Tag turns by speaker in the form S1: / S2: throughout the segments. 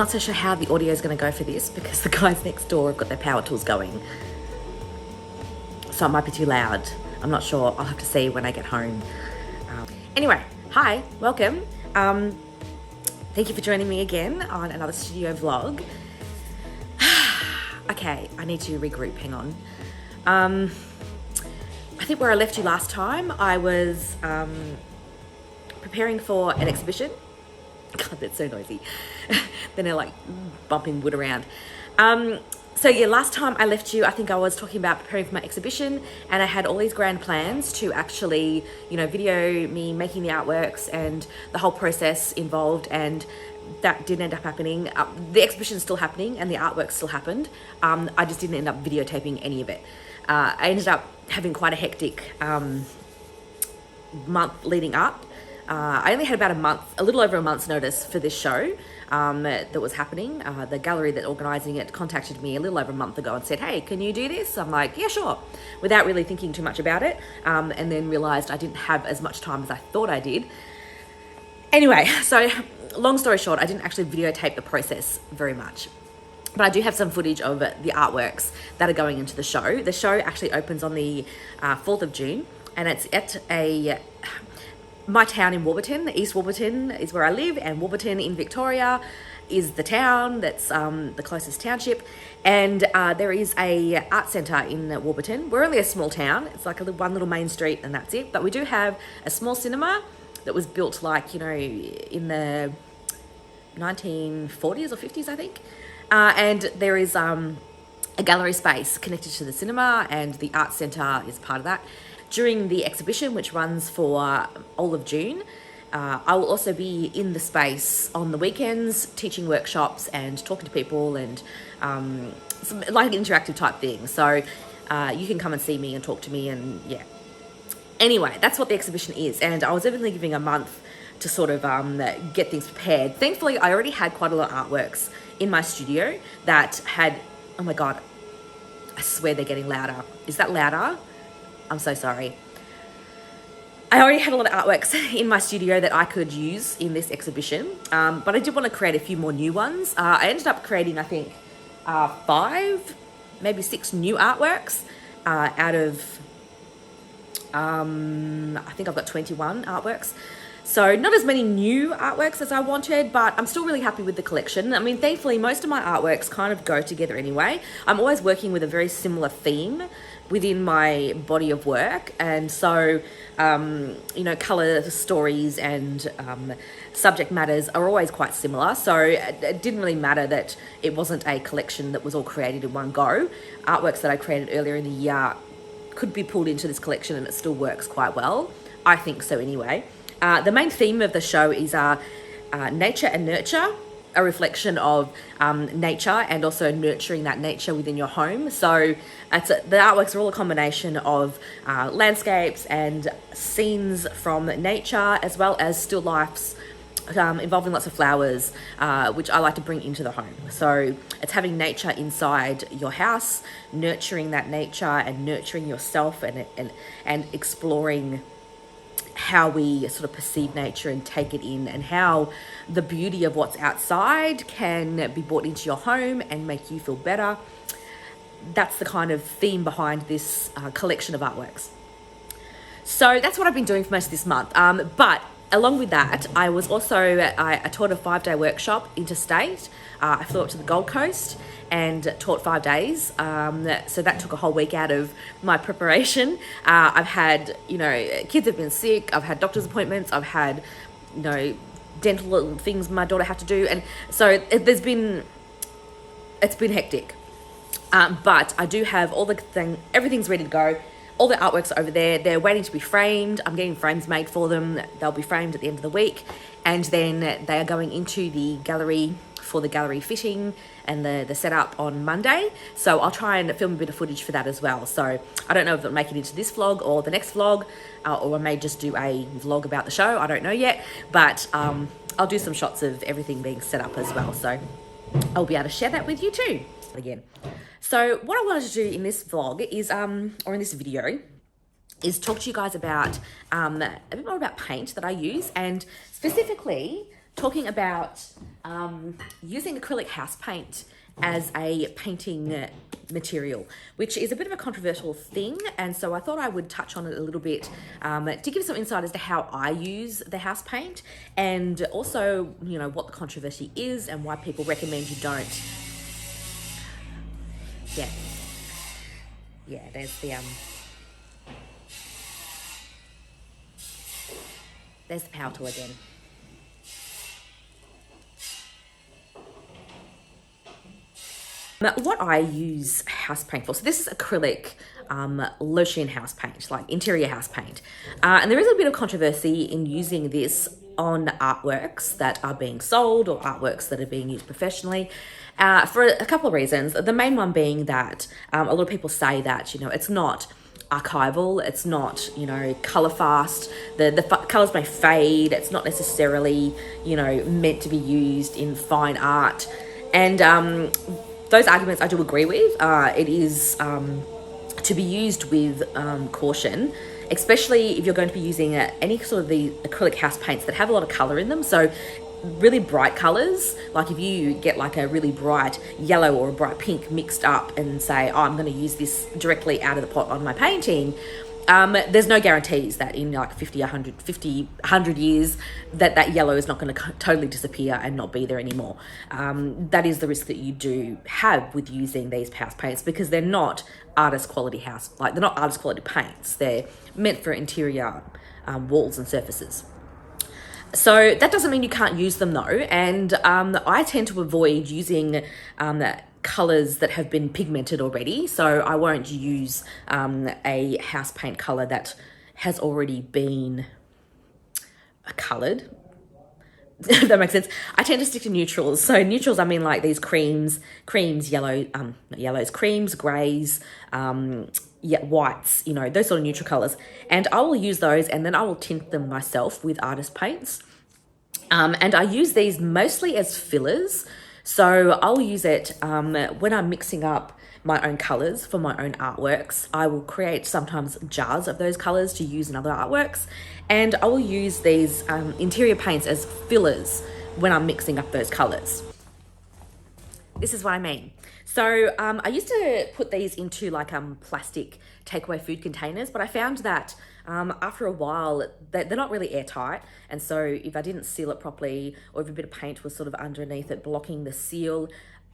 S1: not so sure how the audio is going to go for this because the guys next door have got their power tools going. So it might be too loud. I'm not sure. I'll have to see when I get home. Anyway, hi, welcome. Thank you for joining me again on another studio vlog. Okay, I need to regroup, hang on. I think where I left you last time, I was preparing for an exhibition. God, that's so noisy. Then they're like bumping wood around. So yeah, last time I left you, I think I was talking about preparing for my exhibition, and I had all these grand plans to actually, you know, video me making the artworks and the whole process involved, and that didn't end up happening. The exhibition's still happening and the artwork still happened. I just didn't end up videotaping any of it. I ended up having quite a hectic month leading up. I only had about a little over a month's notice for this show that was happening. The gallery that organising it contacted me a little over a month ago and said, hey, can you do this? I'm like, yeah, sure, without really thinking too much about it, and then realised I didn't have as much time as I thought I did. Anyway, so long story short, I didn't actually videotape the process very much. But I do have some footage of the artworks that are going into the show. The show actually opens on the 4th of June, and it's at my town in Warburton. East Warburton is where I live, and Warburton in Victoria is the town that's the closest township. And there is a art centre in Warburton. We're only a small town. It's like one little main street and that's it. But we do have a small cinema that was built like, you know, in the 1940s or 50s, I think. And there is a gallery space connected to the cinema, and the art centre is part of that. During the exhibition, which runs for all of June, I will also be in the space on the weekends, teaching workshops and talking to people, and some like interactive type things. So you can come and see me and talk to me, and yeah. Anyway, that's what the exhibition is, and I was only giving a month to sort of get things prepared. Thankfully, I already had quite a lot of artworks in my studio that had, oh my God, I swear they're getting louder. Is that louder? I'm so sorry. I already had a lot of artworks in my studio that I could use in this exhibition, but I did want to create a few more new ones. I ended up creating, I think, 5, maybe 6 new artworks out of, I think I've got 21 artworks. So not as many new artworks as I wanted, but I'm still really happy with the collection. I mean, thankfully, most of my artworks kind of go together anyway. I'm always working with a very similar theme within my body of work. And so, you know, colour stories and subject matters are always quite similar. So it didn't really matter that it wasn't a collection that was all created in one go. Artworks that I created earlier in the year could be pulled into this collection and it still works quite well. I think so anyway. The main theme of the show is nature and nurture, a reflection of nature and also nurturing that nature within your home. So the artworks are all a combination of landscapes and scenes from nature, as well as still lifes involving lots of flowers, which I like to bring into the home. So it's having nature inside your house, nurturing that nature and nurturing yourself, and exploring how we sort of perceive nature and take it in, and how the beauty of what's outside can be brought into your home and make you feel better. That's the kind of theme behind this collection of artworks. So that's what I've been doing for most of this month. But along with that, I was also, I taught a 5-day workshop interstate. I flew up to the Gold Coast and taught 5 days. So that took a whole week out of my preparation. I've had, you know, kids have been sick. I've had doctor's appointments. I've had, you know, dental things my daughter had to do. And so it's been hectic. But I do have everything's ready to go. All the artworks are over there. They're waiting to be framed. I'm getting frames made for them. They'll be framed at the end of the week. And then they are going into the gallery for the gallery fitting and the setup on Monday. So I'll try and film a bit of footage for that as well. So I don't know if it'll make it into this vlog or the next vlog, or I may just do a vlog about the show. I don't know yet, but I'll do some shots of everything being set up as well. So I'll be able to share that with you too. Again. So what I wanted to do in this vlog is, or in this video, is talk to you guys about a bit more about paint that I use, and specifically talking about using acrylic house paint as a painting material, which is a bit of a controversial thing, and so I thought I would touch on it a little bit to give some insight as to how I use the house paint, and also, you know, what the controversy is and why people recommend you don't. Yeah, there's the power tool again. What I use house paint for, so this is acrylic lotion house paint, like interior house paint. And there is a bit of controversy in using this on artworks that are being sold or artworks that are being used professionally for a couple of reasons. The main one being that a lot of people say that, you know, it's not archival, it's not, you know, color fast, the colors may fade, it's not necessarily, you know, meant to be used in fine art. And those arguments I do agree with. It is to be used with caution, especially if you're going to be using any sort of the acrylic house paints that have a lot of color in them. So really bright colors, like if you get like a really bright yellow or a bright pink mixed up and say, oh, I'm going to use this directly out of the pot on my painting, there's no guarantees that in like 100 years that yellow is not going to totally disappear and not be there anymore. That is the risk that you do have with using these house paints, because they're not artist quality they're not artist quality paints. They're meant for interior walls and surfaces. So that doesn't mean you can't use them though, and I tend to avoid using colors that have been pigmented already. So I won't use a house paint color that has already been colored. If that makes sense. I tend to stick to neutrals. So neutrals, I mean like these creams, yellow, not yellows, creams, grays, whites, you know, those sort of neutral colors. And I will use those, and then I will tint them myself with artist paints. And I use these mostly as fillers. So I'll use it when I'm mixing up my own colors for my own artworks. I will create sometimes jars of those colors to use in other artworks. And I will use these interior paints as fillers when I'm mixing up those colors. This is what I mean. So I used to put these into like plastic takeaway food containers, but I found that after a while they're not really airtight, and so if I didn't seal it properly, or if a bit of paint was sort of underneath it blocking the seal,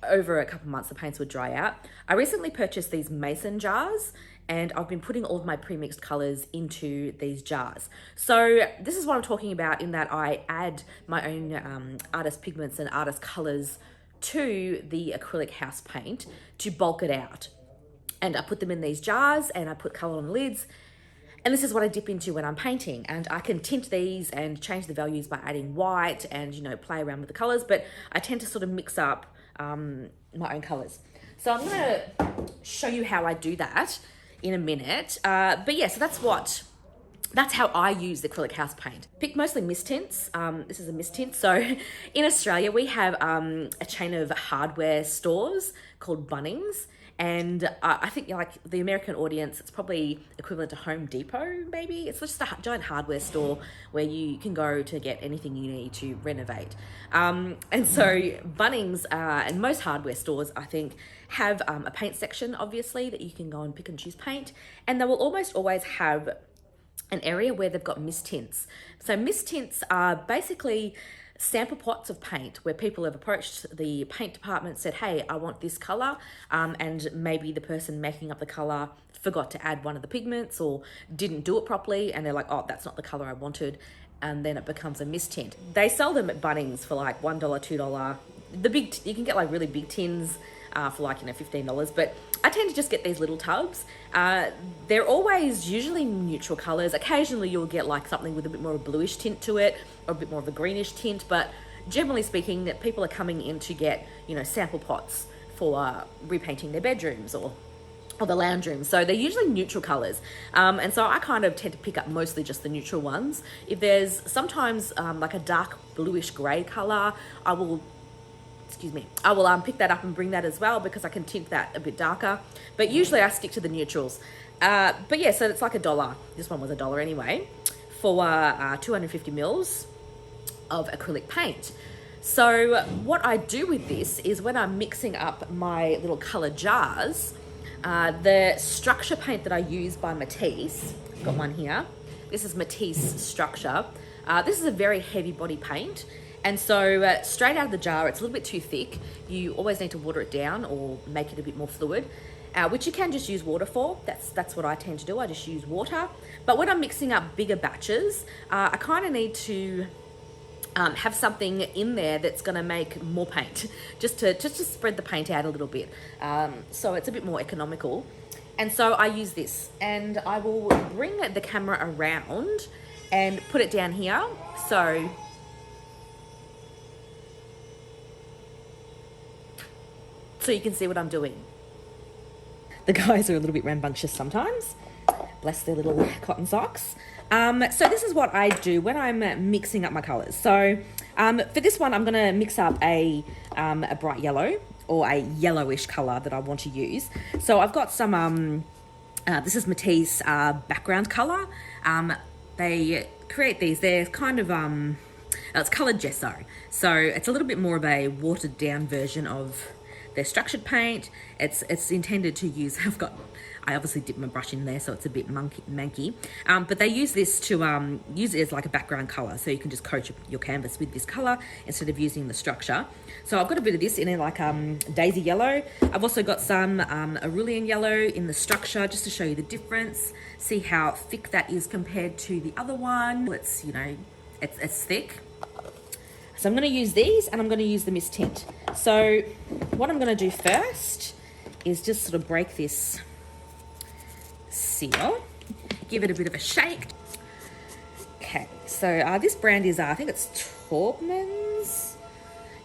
S1: over a couple of months the paints would dry out. I recently purchased these mason jars, and I've been putting all of my pre-mixed colors into these jars. So this is what I'm talking about, in that I add my own artist pigments and artist colors to the acrylic house paint to bulk it out. And I put them in these jars, and I put color on the lids. And this is what I dip into when I'm painting. And I can tint these and change the values by adding white and, you know, play around with the colors. But I tend to sort of mix up my own colors. So I'm gonna show you how I do that in a minute. But yeah, so that's how I use the acrylic house paint. Pick mostly mist tints. This is a mist tint. So in Australia, we have a chain of hardware stores called Bunnings. And I think, like, the American audience, it's probably equivalent to Home Depot, maybe. It's just a giant hardware store where you can go to get anything you need to renovate. And so Bunnings and most hardware stores, I think, have a paint section, obviously, that you can go and pick and choose paint. And they will almost always have an area where they've got mist tints. So mist tints are basically sample pots of paint where people have approached the paint department, said, hey, I want this color, and maybe the person making up the color forgot to add one of the pigments or didn't do it properly, and they're like, oh, that's not the color I wanted, and then it becomes a mist tint. They sell them at Bunnings for like $1, $2. You can get like really big tins for like, you know, $15, but I tend to just get these little tubs. They're always usually neutral colors. Occasionally you'll get like something with a bit more of a bluish tint to it, or a bit more of a greenish tint, but generally speaking, that people are coming in to get, you know, sample pots for repainting their bedrooms or the lounge room. So they're usually neutral colors. And so I kind of tend to pick up mostly just the neutral ones. If there's sometimes like a dark bluish gray color, I will pick that up and bring that as well, because I can tint that a bit darker. But usually I stick to the neutrals. But yeah, so it's like $1. This one was $1 anyway, for 250 mils. of acrylic paint. So what I do with this is when I'm mixing up my little color jars, the structure paint that I use by Matisse, I've got one here. This is Matisse Structure. This is a very heavy body paint. And so straight out of the jar, it's a little bit too thick. You always need to water it down or make it a bit more fluid, which you can just use water for. That's what I tend to do. I just use water. But when I'm mixing up bigger batches, I kind of need to have something in there that's going to make more paint, just to spread the paint out a little bit, so it's a bit more economical. And so I use this, and I will bring the camera around and put it down here so you can see what I'm doing. The guys are a little bit rambunctious sometimes, bless their little cotton socks. So this is what I do when I'm mixing up my colors. So for this one, I'm going to mix up a bright yellow or a yellowish color that I want to use. So I've got some, this is Matisse background color. They create these, they're kind of, it's colored gesso. So it's a little bit more of a watered down version of their structured paint. It's intended to use, I obviously dip my brush in there, so it's a bit manky. But they use this to use it as like a background color, so you can just coat your canvas with this color instead of using the structure. So I've got a bit of this in like daisy yellow. I've also got some cerulean yellow in the structure, just to show you the difference. See how thick that is compared to the other one. It's, you know, it's thick. So I'm going to use these, and I'm going to use the mist tint. So what I'm going to do first is just sort of break this seal, give it a bit of a shake. Okay, so this brand is, I think it's Taubman's.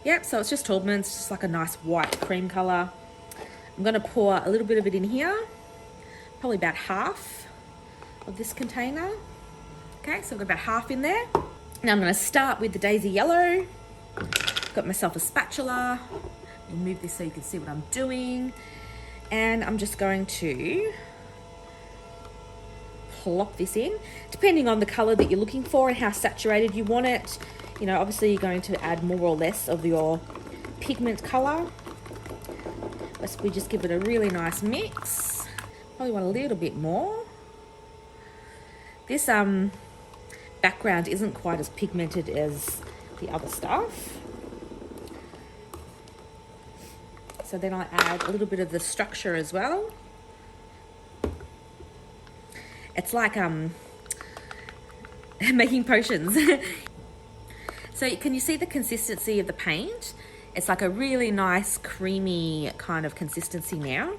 S1: Yep, so it's just Taubman's, just like a nice white cream color. I'm going to pour a little bit of it in here, probably about half of this container. Okay, so I've got about half in there. Now I'm going to start with the daisy yellow. Got myself a spatula. I'll move this so you can see what I'm doing. And I'm just going to plop this in, depending on the color that you're looking for and how saturated you want it. You know, obviously you're going to add more or less of your pigment color. We just give it a really nice mix. Probably want a little bit more. This background isn't quite as pigmented as the other stuff. So then I add a little bit of the structure as well. It's like making potions. So can you see the consistency of the paint? It's like a really nice creamy kind of consistency now.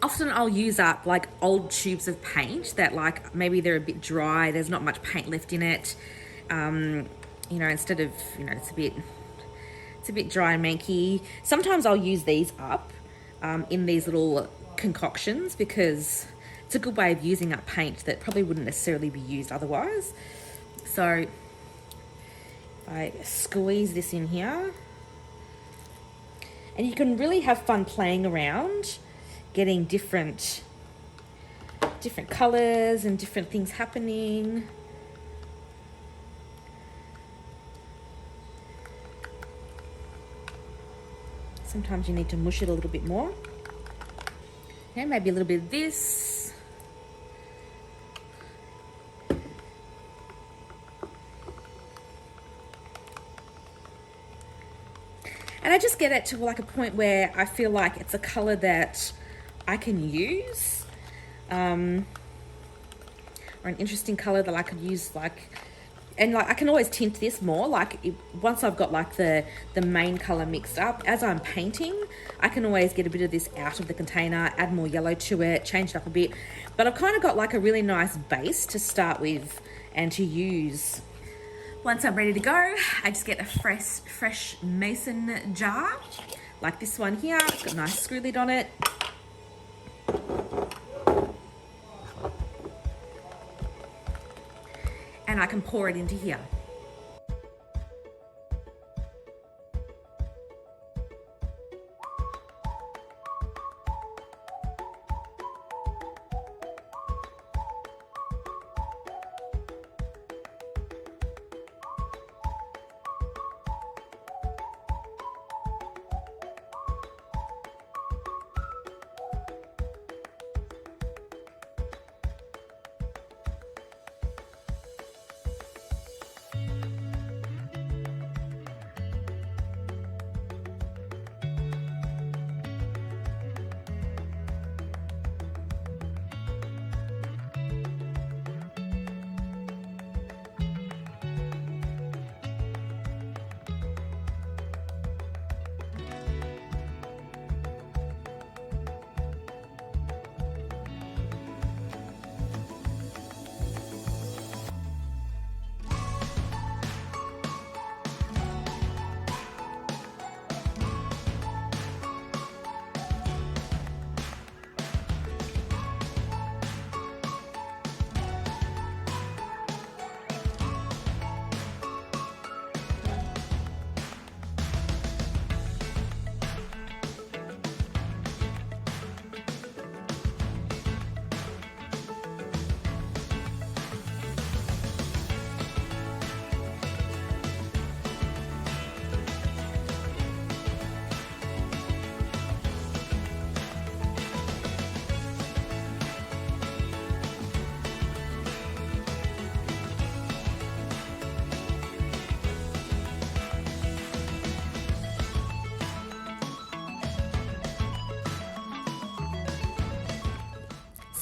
S1: Often I'll use up like old tubes of paint that like maybe they're a bit dry, there's not much paint left in it. You know, instead of, you know, it's a bit dry and manky. Sometimes I'll use these up in these little concoctions because it's a good way of using up paint that probably wouldn't necessarily be used otherwise. So I squeeze this in here, and you can really have fun playing around, getting different colors and different things happening. Sometimes you need to mush it a little bit more. Okay, maybe a little bit of this. And I just get it to like a point where I feel like it's a color that I can use, or an interesting color that I could use, and I can always tint this more. Once I've got like the main color mixed up, as I'm painting, I can always get a bit of this out of the container, add more yellow to it, change it up a bit. But I've kind of got like a really nice base to start with and to use. Once I'm ready to go, I just get a fresh mason jar, like this one here. It's got a nice screw lid on it. And I can pour it into here.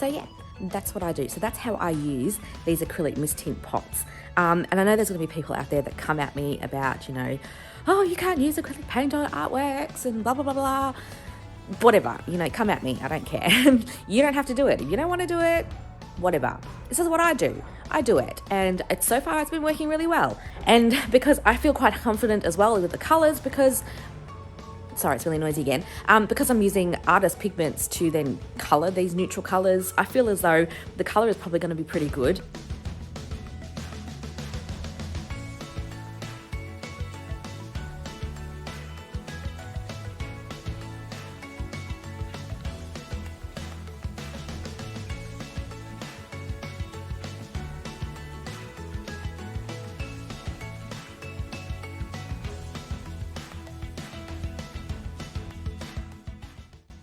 S1: So yeah, that's what I do. So that's how I use these acrylic mist tint pots. And I know there's going to be people out there that come at me about, you know, oh, you can't use acrylic paint on artworks and blah, blah, blah, blah. Whatever, you know, come at me. I don't care. You don't have to do it. If you don't want to do it, whatever. This is what I do. I do it. And so far it's been working really well. And because I feel quite confident as well with the colors, because sorry, it's really noisy again. Because I'm using artist pigments to then color these neutral colors, I feel as though the color is probably going to be pretty good.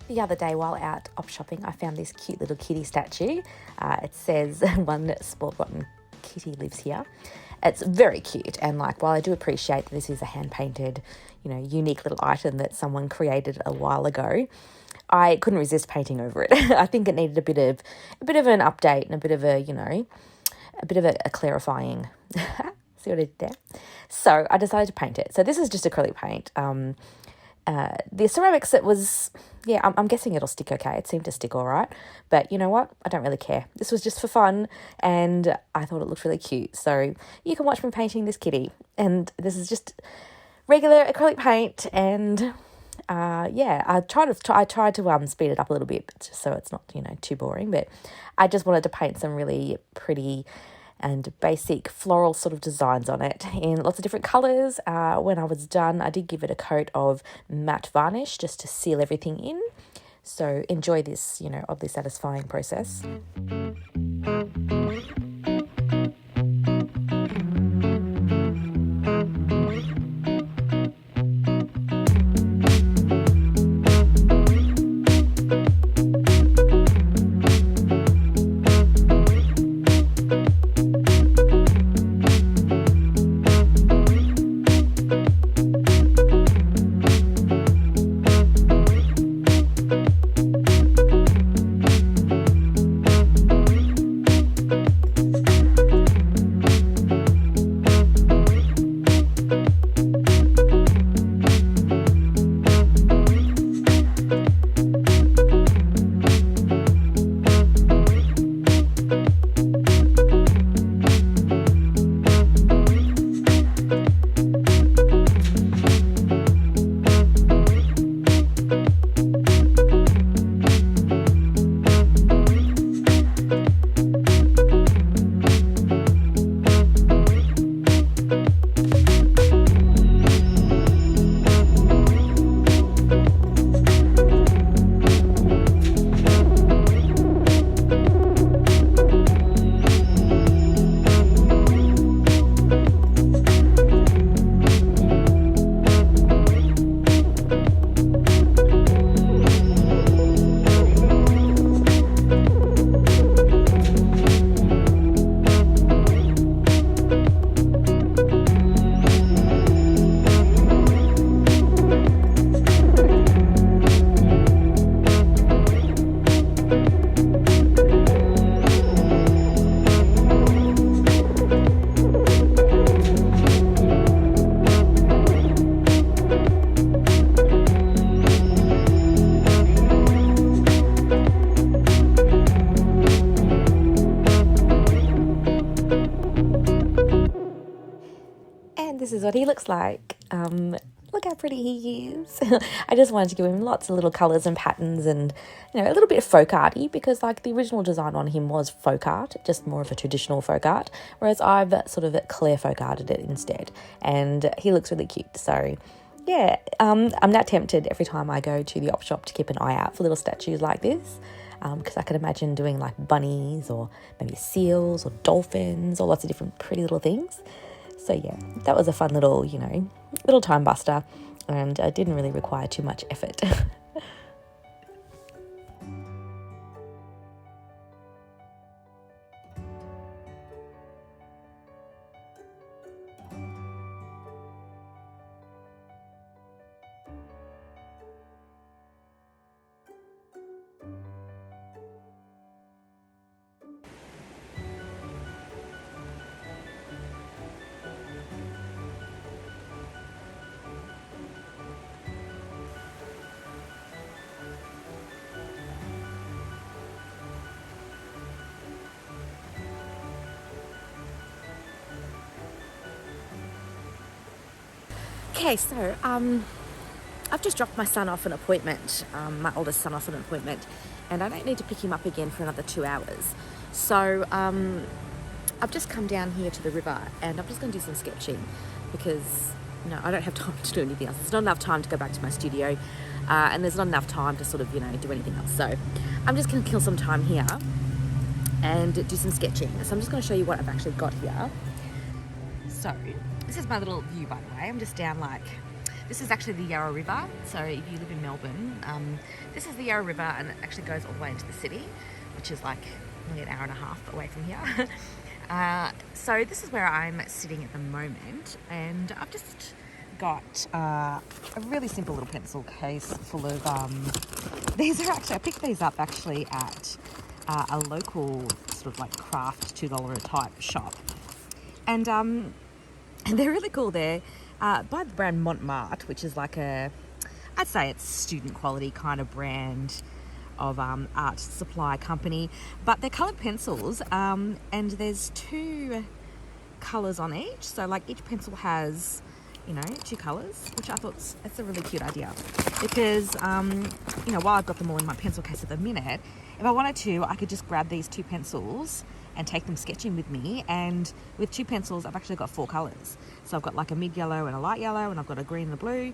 S1: The other day while out op shopping, I found this cute little kitty statue. It says, "One spoiled rotten kitty lives here." It's very cute, and like, while I do appreciate that this is a hand-painted, you know, unique little item that someone created a while ago, I couldn't resist painting over it. I think it needed a bit of an update and a bit of a, you know, a bit of a clarifying. See what I did there? So I decided to paint it. So this is just acrylic paint. The ceramics, it was, yeah, I'm guessing it'll stick okay. It seemed to stick all right. But you know what? I don't really care. This was just for fun, and I thought it looked really cute. So you can watch me painting this kitty. And this is just regular acrylic paint. And yeah, I tried to speed it up a little bit just so it's not, you know, too boring. But I just wanted to paint some really pretty and basic floral sort of designs on it in lots of different colours. When I was done, I did give it a coat of matte varnish just to seal everything in. So enjoy this, you know, oddly satisfying process. This is what he looks like. Look how pretty he is. I just wanted to give him lots of little colours and patterns and, you know, a little bit of folk arty, because like the original design on him was folk art, just more of a traditional folk art, whereas I've sort of clear folk arted it instead, and he looks really cute. So yeah, I'm now tempted every time I go to the op shop to keep an eye out for little statues like this, because I could imagine doing like bunnies or maybe seals or dolphins or lots of different pretty little things. So yeah, that was a fun little, you know, little time buster, and didn't really require too much effort. Okay, so I've just dropped my son off an appointment, my oldest son off an appointment, and I don't need to pick him up again for another 2 hours. So I've just come down here to the river and I'm just going to do some sketching because, you know, I don't have time to do anything else. There's not enough time to go back to my studio and there's not enough time to sort of, you know, do anything else. So I'm just going to kill some time here and do some sketching. So I'm just going to show you what I've actually got here. So this is my little view, by the way. I'm just down like, this is actually the Yarra River. So if you live in Melbourne, this is the Yarra River and it actually goes all the way into the city, which is like only an hour and a half away from here. So this is where I'm sitting at the moment, and I've just got a really simple little pencil case full of, these are actually, I picked these up actually at a local sort of like craft $2 a type shop. And they're really cool. They're by the brand Montmartre, which is like I'd say it's student quality kind of brand of art supply company, but they're coloured pencils, and there's 2 colours on each. So like each pencil has, you know, 2 colours, which I thought that's a really cute idea because, you know, while I've got them all in my pencil case at the minute, if I wanted to, I could just grab these 2 pencils and take them sketching with me. And with 2 pencils, I've actually got 4 colours. So I've got like a mid yellow and a light yellow, and I've got a green and a blue.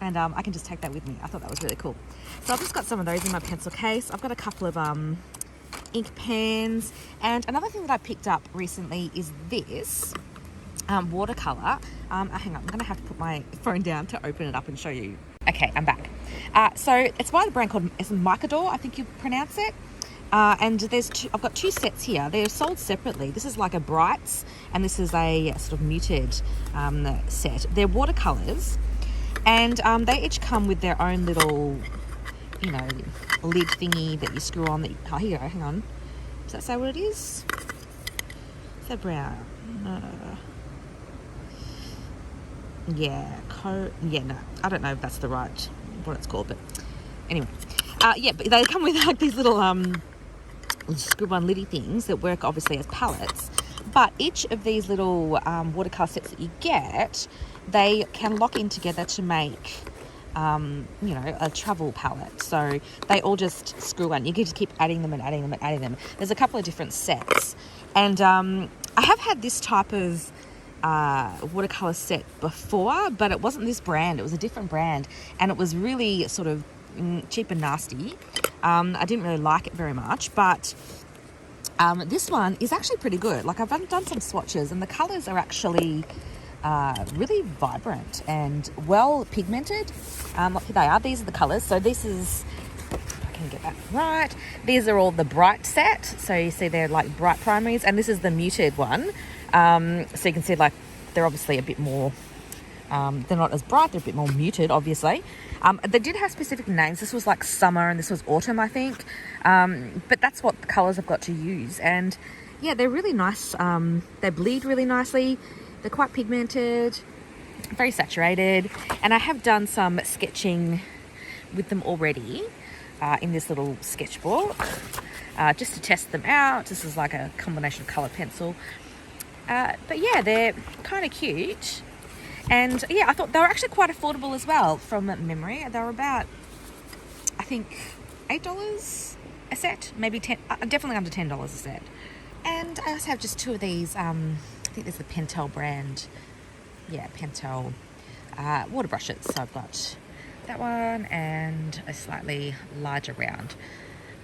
S1: And I can just take that with me. I thought that was really cool. So I've just got some of those in my pencil case. I've got a couple of ink pens. And another thing that I picked up recently is this watercolour. Hang on, I'm going to have to put my phone down to open it up and show you. Okay, I'm back. So it's by the brand called Micador, I think you pronounce it. And I've got 2 sets here. They're sold separately. This is like a brights, and this is a sort of muted set. They're watercolours. And they each come with their own little, you know, lid thingy that you screw on. Oh, here you go, hang on. Does that say what it is? Is that brown? Yeah, no. I don't know if that's the right, what it's called, but anyway. Yeah, but they come with like these little screw-on liddy things that work obviously as palettes. But each of these little watercolour sets that you get, they can lock in together to make, you know, a travel palette. So they all just screw on. You can just keep adding them and adding them and adding them. There's a couple of different sets. And I have had this type of watercolour set before, but it wasn't this brand. It was a different brand. And it was really sort of cheap and nasty. I didn't really like it very much, but this one is actually pretty good. Like I've done some swatches and the colours are actually really vibrant and well pigmented. Here they are. These are the colours. So this is, if I can get that right, these are all the bright set. So you see they're like bright primaries, and this is the muted one. So you can see like they're obviously a bit more, they're not as bright, they're a bit more muted obviously. They did have specific names. This was like summer and this was autumn, I think. But that's what the colours I've got to use. And yeah, they're really nice. They bleed really nicely. They're quite pigmented, very saturated. And I have done some sketching with them already in this little sketchbook just to test them out. This is like a combination of colour pencil. But yeah, they're kind of cute. And yeah, I thought they were actually quite affordable as well from memory. They were about, I think, $8 a set, maybe 10, definitely under $10 a set. And I also have just 2 of these, I think there's the Pentel brand, yeah, Pentel water brushes. So I've got that one and a slightly larger round.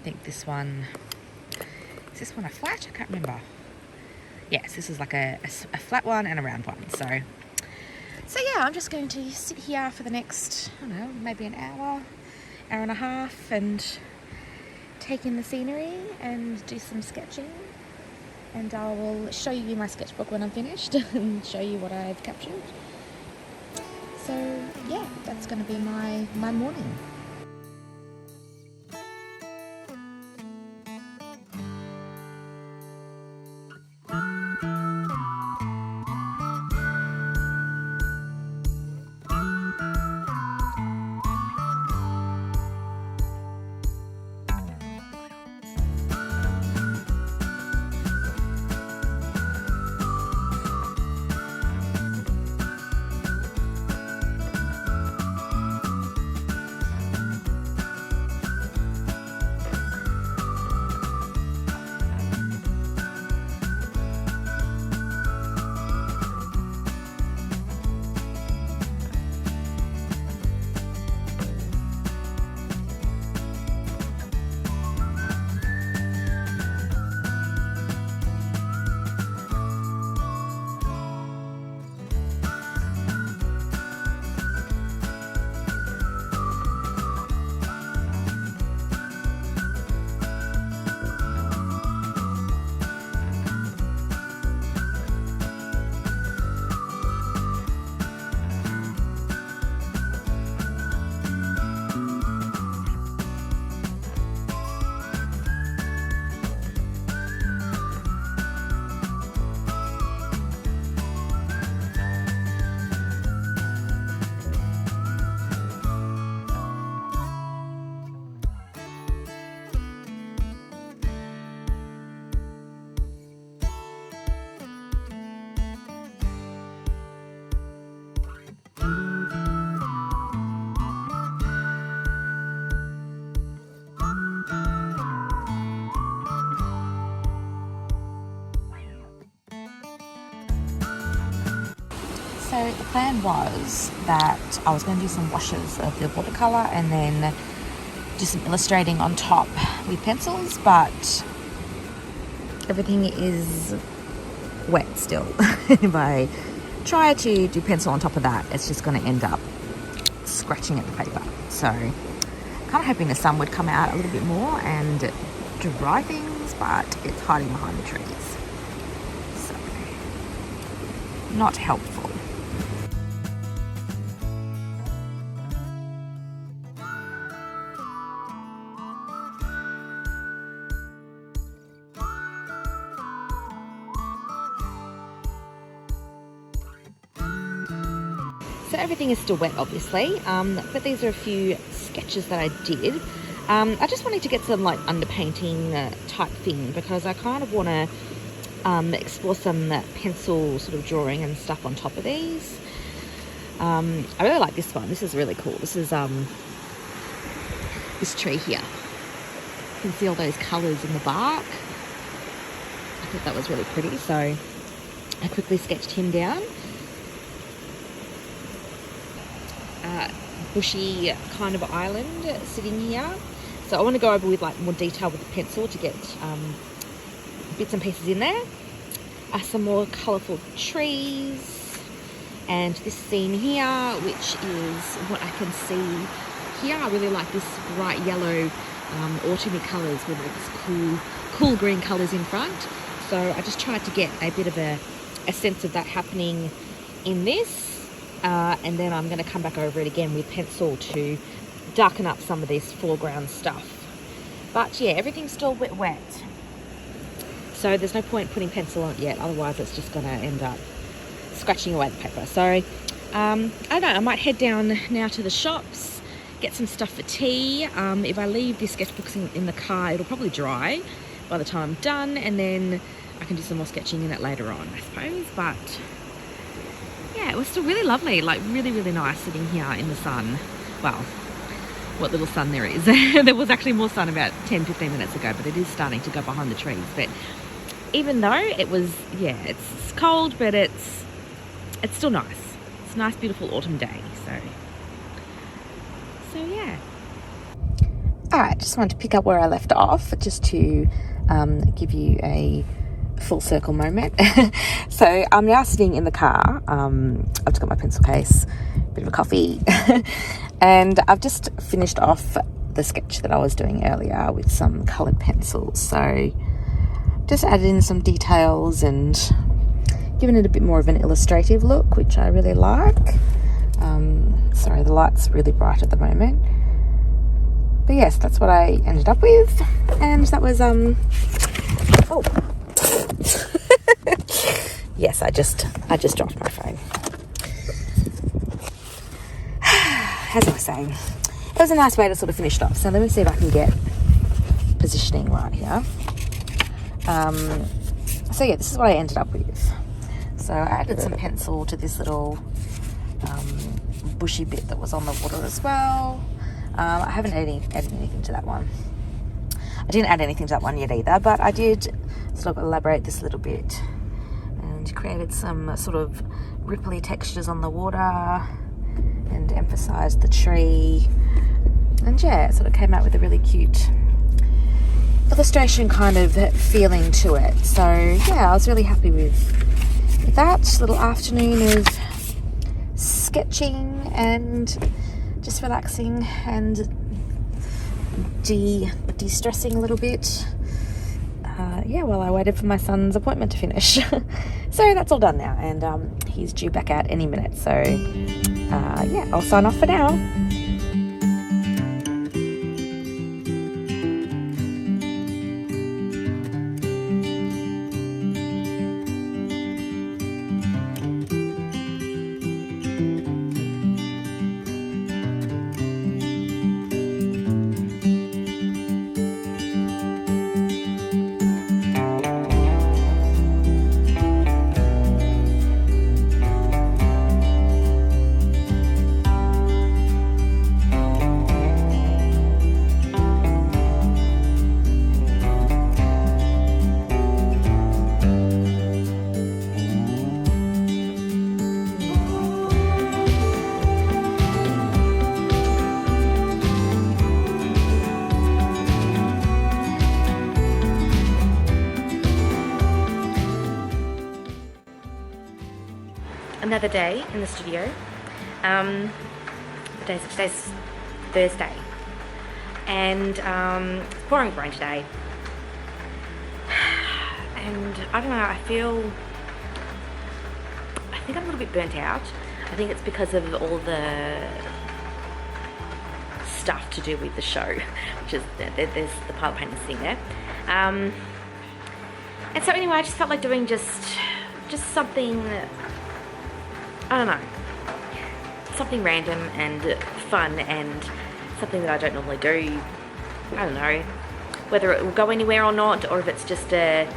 S1: I think this one, is this one a flat? I can't remember. Yes, this is like a flat one and a round one. So yeah, I'm just going to sit here for the next, I don't know, maybe an hour and a half and take in the scenery and do some sketching. And I will show you my sketchbook when I'm finished and show you what I've captured. So yeah, that's going to be my morning. So the plan was that I was going to do some washes of the watercolour and then do some illustrating on top with pencils, but everything is wet still. If I try to do pencil on top of that, it's just going to end up scratching at the paper. So kind of hoping the sun would come out a little bit more and dry things, but it's hiding behind the trees, so not helpful. So everything is still wet, obviously, but these are a few sketches that I did. I just wanted to get some like underpainting type thing because I kind of want to explore some pencil sort of drawing and stuff on top of these. I really like this one. This is really cool. This is this tree here. You can see all those colours in the bark. I thought that was really pretty, so I quickly sketched him down. Bushy kind of island sitting here, so I want to go over with like more detail with the pencil to get bits and pieces in there. Some more colourful trees, and this scene here, which is what I can see here. I really like this bright yellow autumny colours with like this cool green colours in front, so I just tried to get a bit of a sense of that happening in this. And then I'm going to come back over it again with pencil to darken up some of this foreground stuff. But yeah, everything's still wet. So there's no point putting pencil on it yet, otherwise it's just going to end up scratching away the paper. So I don't know, I might head down now to the shops, get some stuff for tea. If I leave this sketchbook in the car, it'll probably dry by the time I'm done, and then I can do some more sketching in it later on, I suppose. But yeah, it was still really lovely, like really nice sitting here in the sun. Well, what little sun there is. There was actually more sun about 10-15 minutes ago, but it is starting to go behind the trees. But even though it was, yeah, it's cold, but it's still nice. It's a nice, beautiful autumn day. So yeah. All right, just wanted to pick up where I left off, just to give you a full circle moment. So I'm now sitting in the car. I've just got my pencil case, a bit of a coffee, and I've just finished off the sketch that I was doing earlier with some coloured pencils. So just added in some details and given it a bit more of an illustrative look, which I really like. Sorry, the light's really bright at the moment. But yes, that's what I ended up with, and that was oh. Yes, I just dropped my phone. As I was saying, it was a nice way to sort of finish it off. So let me see if I can get positioning right here. So yeah, this is what I ended up with. So I added some pencil to this little bushy bit that was on the water as well. I haven't added anything to that one. I didn't add anything to that one yet either, but I did sort of elaborate this a little bit and created some sort of ripply textures on the water and emphasised the tree. And yeah, it sort of came out with a really cute illustration kind of feeling to it. So yeah, I was really happy with that little afternoon of sketching and just relaxing and de-stressing a little bit. Yeah, while I waited for my son's appointment to finish. So that's all done now, and he's due back out any minute. So yeah, I'll sign off for now. another day in the studio. Today's Thursday, and it's pouring rain today, and I don't know, I think I'm a little bit burnt out. I think it's because of all the stuff to do with the show, which is, there's the pile of paint sitting there. And so anyway, I just felt like doing just something, I don't know, something random and fun and something that I don't normally do. I don't know whether it will go anywhere or not, or if it's just a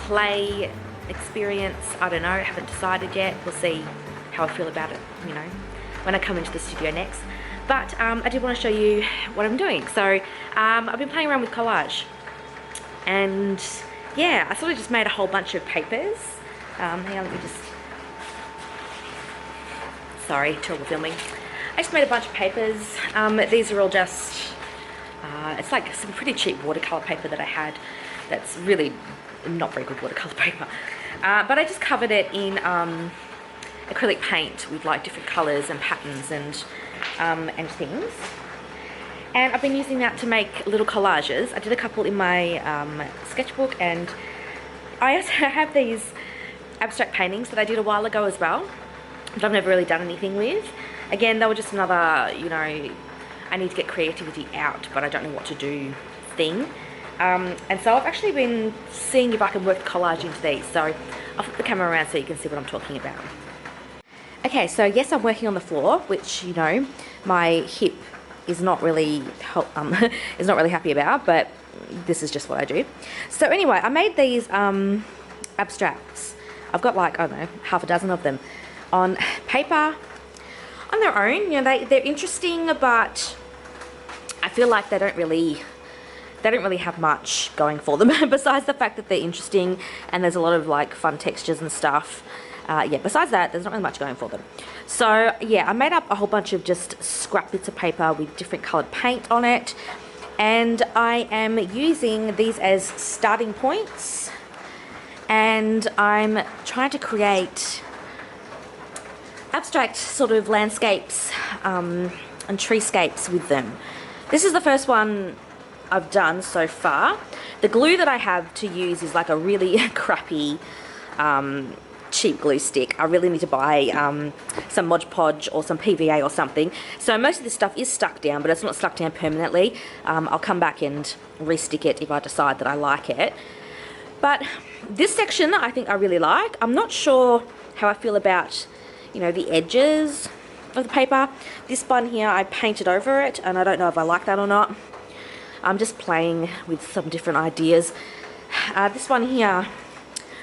S1: play experience. I don't know, I haven't decided yet. We'll see how I feel about it, you know, when I come into the studio next. But I did want to show you what I'm doing. So I've been playing around with collage, and yeah, I sort of just made a whole bunch of papers. Hang on, let me just, sorry, terrible filming. I just made a bunch of papers. These are all just, it's like some pretty cheap watercolor paper that I had that's really not very good watercolor paper. But I just covered it in acrylic paint with like different colors and patterns and things. And I've been using that to make little collages. I did a couple in my sketchbook, and I also have these abstract paintings that I did a while ago as well, that I've never really done anything with. Again, they were just another, you know, I need to get creativity out, but I don't know what to do thing. And so I've actually been seeing if I can work the collage into these. So I'll flip the camera around so you can see what I'm talking about. Okay, so yes, I'm working on the floor, which, you know, my hip is not really is not really happy about, but this is just what I do. So anyway, I made these abstracts. I've got like, I don't know, half a dozen of them on paper on their own. You know, they're interesting, but I feel like they don't really have much going for them besides the fact that they're interesting and there's a lot of like fun textures and stuff. Yeah, besides that, there's not really much going for them. So yeah, I made up a whole bunch of just scrap bits of paper with different colored paint on it, and I am using these as starting points, and I'm trying to create abstract sort of landscapes and treescapes with them. This is the first one I've done so far. The glue that I have to use is like a really crappy cheap glue stick. I really need to buy some Mod Podge or some PVA or something. So most of this stuff is stuck down, but it's not stuck down permanently. I'll come back and re-stick it if I decide that I like it. But this section I think I really like. I'm not sure how I feel about, you know, the edges of the paper. This one here, I painted over it, and I don't know if I like that or not. I'm just playing with some different ideas. This one here,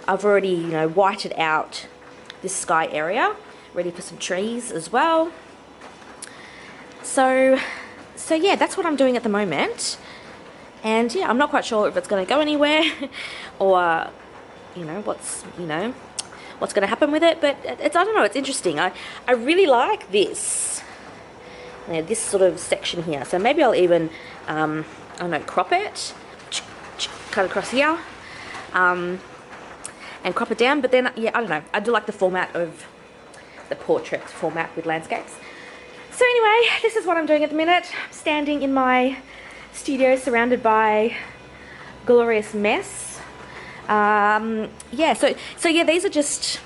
S1: I've already, you know, whited out this sky area, ready for some trees as well. So yeah, that's what I'm doing at the moment. And yeah, I'm not quite sure if it's going to go anywhere or, you know, what's going to happen with it. But it's, I don't know, it's interesting. I really like this, you know, this sort of section here. So maybe I'll even, I don't know, crop it, cut across here, and crop it down. But then, yeah, I don't know, I do like the format of the portrait format with landscapes. So anyway, this is what I'm doing at the minute. I'm standing in my studio surrounded by glorious mess. Yeah, so yeah, these are just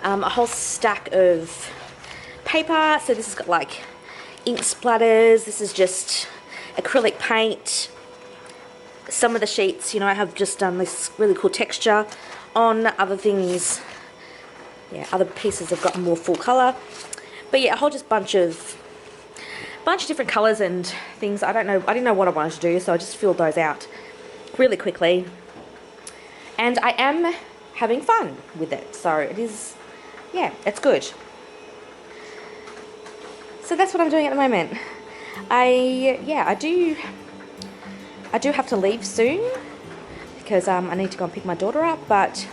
S1: a whole stack of paper. So this has got like ink splatters. This is just acrylic paint. Some of the sheets, you know, I have just done this really cool texture on. Other things, yeah, other pieces have got more full color. But yeah, a whole just bunch of different colors and things. I didn't know what I wanted to do, so I just filled those out really quickly. And I am having fun with it, so it is, yeah, it's good. So that's what I'm doing at the moment. I do have to leave soon because I need to go and pick my daughter up, but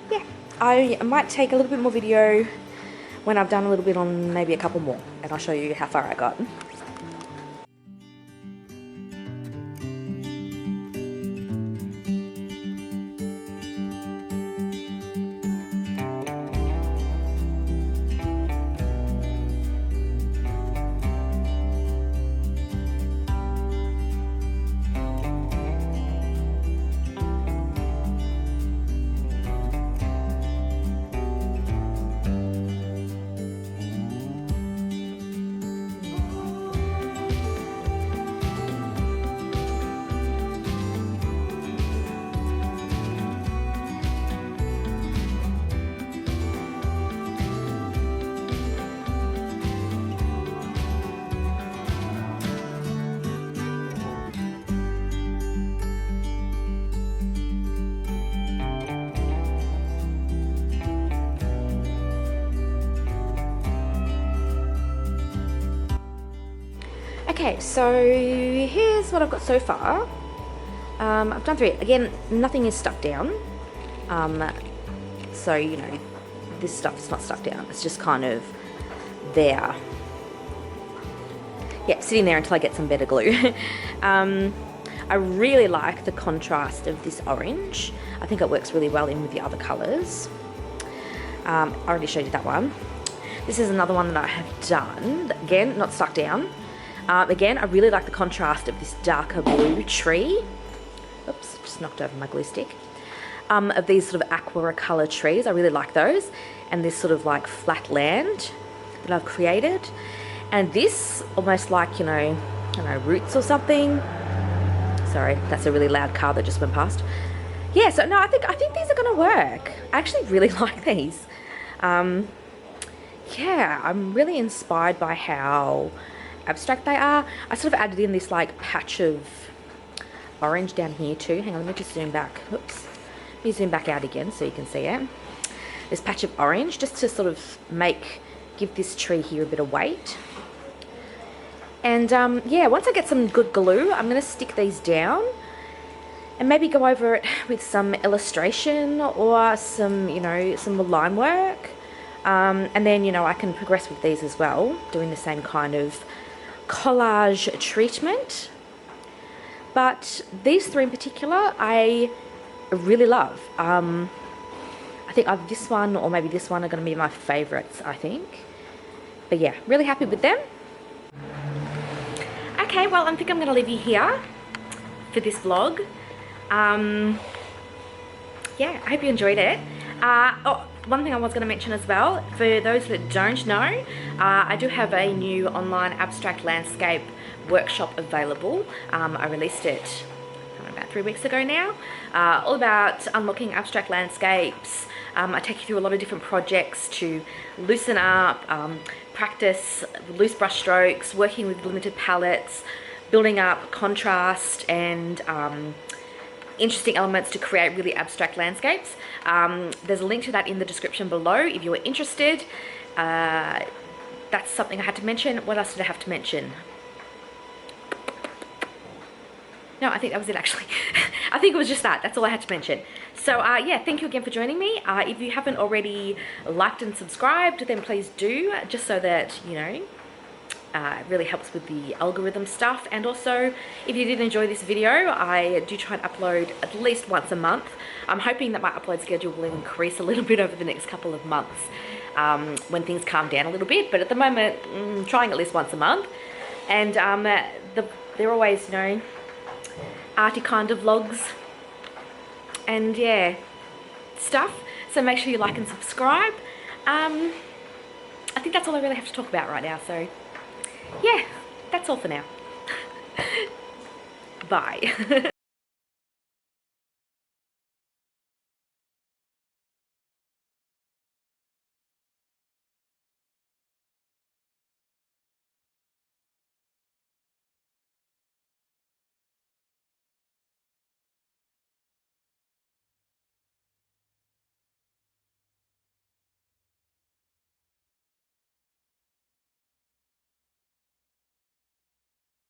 S1: yeah, I might take a little bit more video when I've done a little bit on maybe a couple more, and I'll show you how far I got. Okay, so here's what I've got so far. I've done 3. Again, nothing is stuck down. So, you know, this stuff is not stuck down. It's just kind of there. Yeah, sitting there until I get some better glue. I really like the contrast of this orange. I think it works really well in with the other colours. I already showed you that one. This is another one that I have done. Again, not stuck down. Again, I really like the contrast of this darker blue tree. Oops, just knocked over my glue stick. Of these sort of aqua colour trees. I really like those. And this sort of like flat land that I've created. And this, almost like, you know, I don't know, roots or something. Sorry, that's a really loud car that just went past. Yeah, so no, I think these are gonna work. I actually really like these. Yeah, I'm really inspired by how abstract they are. I sort of added in this like patch of orange down here too. Hang on, let me just zoom back. Oops. Let me zoom back out again so you can see it. This patch of orange, just to sort of give this tree here a bit of weight. And yeah, once I get some good glue, I'm going to stick these down and maybe go over it with some illustration or some, you know, some line work. And then, you know, I can progress with these as well, doing the same kind of collage treatment. But these 3 in particular, I really love. I think either this one or maybe this one are going to be my favourites, I think. But yeah, really happy with them. Okay, well, I think I'm going to leave you here for this vlog. Yeah, I hope you enjoyed it. Oh, one thing I was going to mention as well, for those that don't know, I do have a new online abstract landscape workshop available. I released it about 3 weeks ago now, all about unlocking abstract landscapes. I take you through a lot of different projects to loosen up, practice loose brush strokes, working with limited palettes, building up contrast and interesting elements to create really abstract landscapes. There's a link to that in the description below if you are interested. That's something I had to mention. What else did I have to mention? No, I think that was it actually. I think it was just that. That's all I had to mention. So yeah, thank you again for joining me. If you haven't already liked and subscribed, then please do, just so that, you know, it really helps with the algorithm stuff. And also, if you did enjoy this video, I do try and upload at least once a month. I'm hoping that my upload schedule will increase a little bit over the next couple of months when things calm down a little bit. But at the moment, I'm trying at least once a month. And they're always, you know, arty kind of vlogs and yeah, stuff. So make sure you like and subscribe. I think that's all I really have to talk about right now. So yeah, that's all for now. Bye.